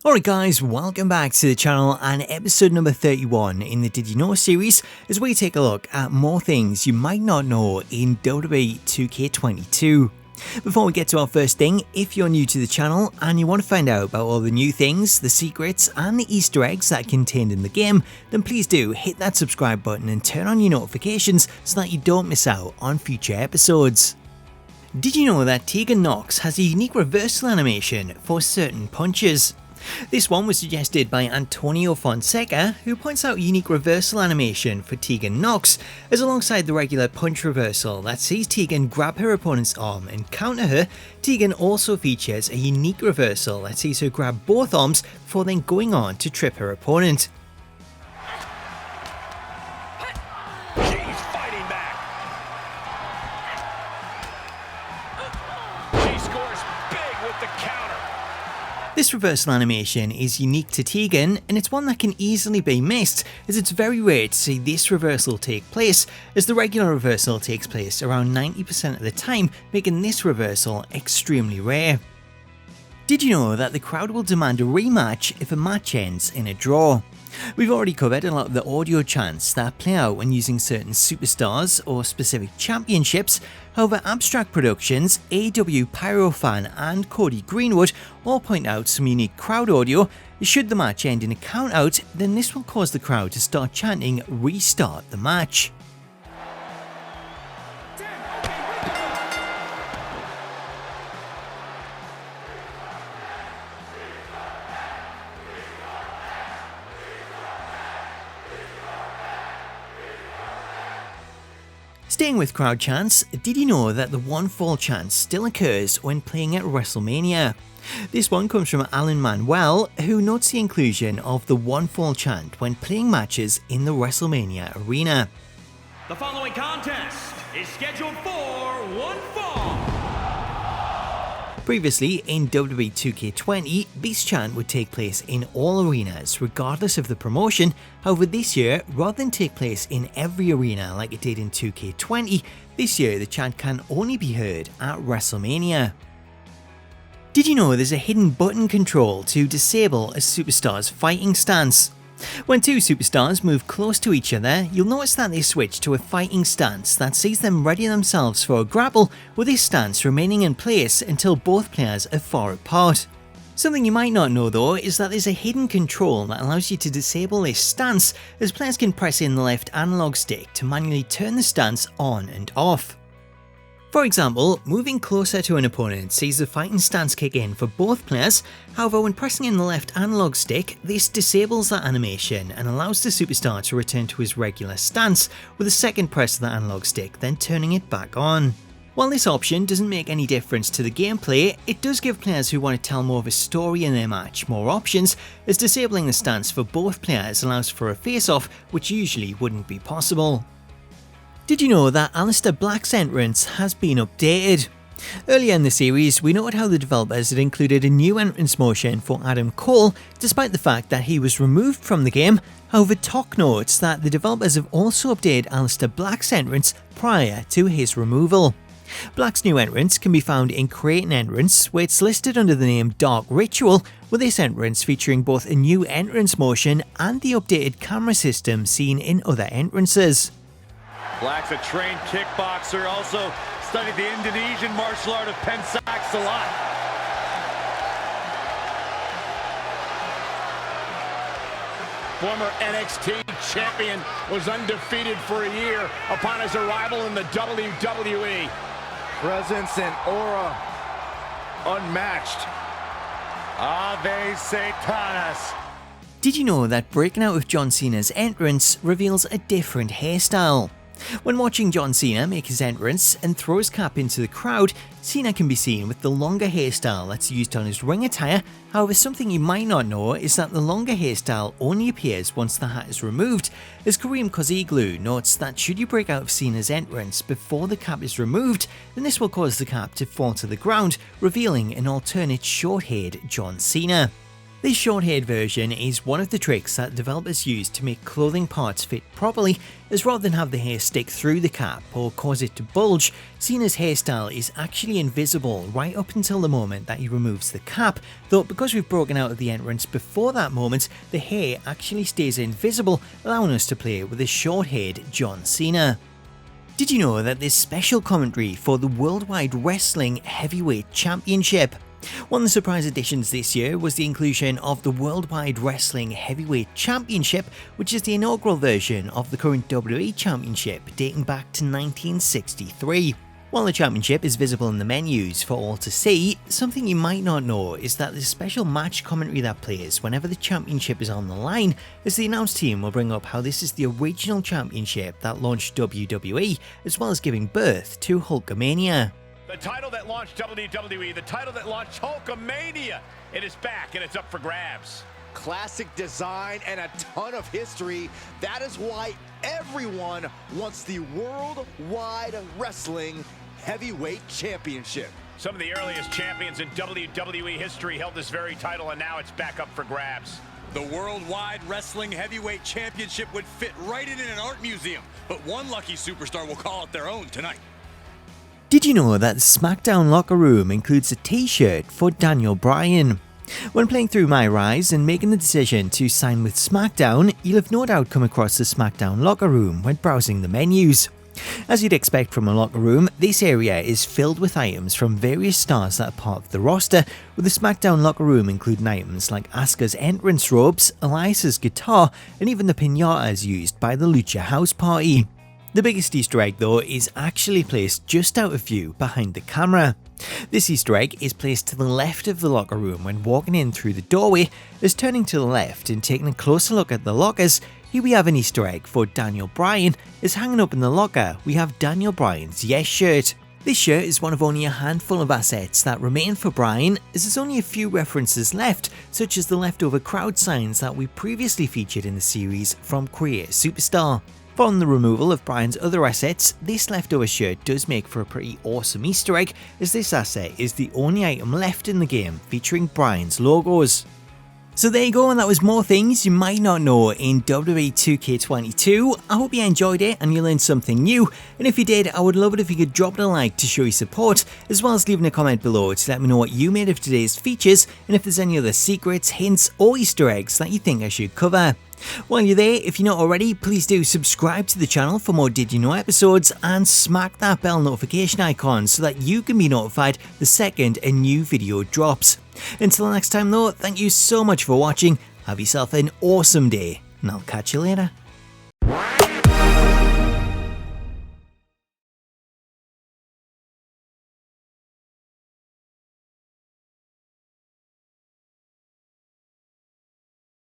Alright guys, welcome back to the channel and episode number 31 in the Did You Know series as we take a look at more things you might not know in WWE 2K22. Before we get to our first thing, if you're new to the channel and you want to find out about all the new things, the secrets and the Easter eggs that are contained in the game, then please do hit that subscribe button and turn on your notifications so that you don't miss out on future episodes. Did you know that Tegan Nox has a unique reversal animation for certain punches? This one was suggested by Antonio Fonseca, who points out a unique reversal animation for Tegan Nox, as alongside the regular punch reversal that sees Tegan grab her opponent's arm and counter her, Tegan also features a unique reversal that sees her grab both arms before then going on to trip her opponent. She's fighting back. She scores big with the counter. This reversal animation is unique to Tegan, and it's one that can easily be missed, as it's very rare to see this reversal take place, as the regular reversal takes place around 90% of the time, making this reversal extremely rare. Did you know that the crowd will demand a rematch if a match ends in a draw? We've already covered a lot of the audio chants that play out when using certain superstars or specific championships. However, Abstract Productions, AW Pyrofan and Cody Greenwood all point out some unique crowd audio. Should the match end in a countout, then this will cause the crowd to start chanting "Restart the match." Staying with crowd chants, did you know that the one fall chant still occurs when playing at WrestleMania? This one comes from Alan Manuel, who notes the inclusion of the one fall chant when playing matches in the WrestleMania arena. The following contest is scheduled for one fall. Previously, in WWE 2K20, this chant would take place in all arenas, regardless of the promotion. However, this year, rather than take place in every arena like it did in 2K20, this year the chant can only be heard at WrestleMania. Did you know there's a hidden button control to disable a superstar's fighting stance? When two superstars move close to each other, you'll notice that they switch to a fighting stance that sees them ready themselves for a grapple, with this stance remaining in place until both players are far apart. Something you might not know though is that there's a hidden control that allows you to disable this stance, as players can press in the left analog stick to manually turn the stance on and off. For example, moving closer to an opponent sees the fighting stance kick in for both players. However, when pressing in the left analog stick, this disables that animation and allows the superstar to return to his regular stance, with a second press of the analog stick then turning it back on. While this option doesn't make any difference to the gameplay, it does give players who want to tell more of a story in their match more options, as disabling the stance for both players allows for a face-off, which usually wouldn't be possible. Did you know that Aleister Black's entrance has been updated? Earlier in the series, we noted how the developers had included a new entrance motion for Adam Cole, despite the fact that he was removed from the game. However, Talk notes that the developers have also updated Aleister Black's entrance prior to his removal. Black's new entrance can be found in Create an Entrance, where it's listed under the name Dark Ritual, with this entrance featuring both a new entrance motion and the updated camera system seen in other entrances. Black's a trained kickboxer, also studied the Indonesian martial art of Pencak Silat. Former NXT champion was undefeated for a year upon his arrival in the WWE. Presence and aura unmatched. Ave Satanas. Did you know that Breaking Out with John Cena's entrance reveals a different hairstyle? When watching John Cena make his entrance and throw his cap into the crowd, Cena can be seen with the longer hairstyle that's used on his ring attire. However, something you might not know is that the longer hairstyle only appears once the hat is removed, as Kareem Koziglu notes that should you break out of Cena's entrance before the cap is removed, then this will cause the cap to fall to the ground, revealing an alternate short-haired John Cena. This short-haired version is one of the tricks that developers use to make clothing parts fit properly, as rather than have the hair stick through the cap or cause it to bulge, Cena's hairstyle is actually invisible right up until the moment that he removes the cap, though because we've broken out of the entrance before that moment, the hair actually stays invisible, allowing us to play with a short-haired John Cena. Did you know that there's special commentary for the Worldwide Wrestling Heavyweight Championship? One of the surprise additions this year was the inclusion of the Worldwide Wrestling Heavyweight Championship, which is the inaugural version of the current WWE Championship dating back to 1963. While the championship is visible in the menus for all to see, something you might not know is that there's special match commentary that plays whenever the championship is on the line, as the announce team will bring up how this is the original championship that launched WWE, as well as giving birth to Hulkamania. The title that launched WWE, the title that launched Hulkamania, it is back and it's up for grabs. Classic design and a ton of history. That is why everyone wants the Worldwide Wrestling Heavyweight Championship. Some of the earliest champions in WWE history held this very title, and now it's back up for grabs. The Worldwide Wrestling Heavyweight Championship would fit right in an art museum, but one lucky superstar will call it their own tonight. Did you know that the Smackdown Locker Room includes a t-shirt for Daniel Bryan? When playing through My Rise and making the decision to sign with Smackdown, you'll have no doubt come across the Smackdown Locker Room when browsing the menus. As you'd expect from a locker room, this area is filled with items from various stars that are part of the roster, with the Smackdown Locker Room including items like Asuka's entrance robes, Elias's guitar, and even the piñatas used by the Lucha House Party. The biggest Easter egg though is actually placed just out of view behind the camera. This Easter egg is placed to the left of the locker room when walking in through the doorway, as turning to the left and taking a closer look at the lockers, here we have an Easter egg for Daniel Bryan, as hanging up in the locker we have Daniel Bryan's Yes shirt. This shirt is one of only a handful of assets that remain for Bryan, as there's only a few references left, such as the leftover crowd signs that we previously featured in the series from Create Superstar. Following the removal of Bryan's other assets, this leftover shirt does make for a pretty awesome Easter egg, as this asset is the only item left in the game featuring Bryan's logos. So there you go, and that was more things you might not know in WWE 2K22. I hope you enjoyed it and you learned something new, and if you did, I would love it if you could drop it a like to show your support, as well as leaving a comment below to let me know what you made of today's features and if there's any other secrets, hints or Easter eggs that you think I should cover. While you're there, if you're not already, please do subscribe to the channel for more Did You Know episodes and smack that bell notification icon so that you can be notified the second a new video drops. Until next time though, thank you so much for watching, have yourself an awesome day, and I'll catch you later.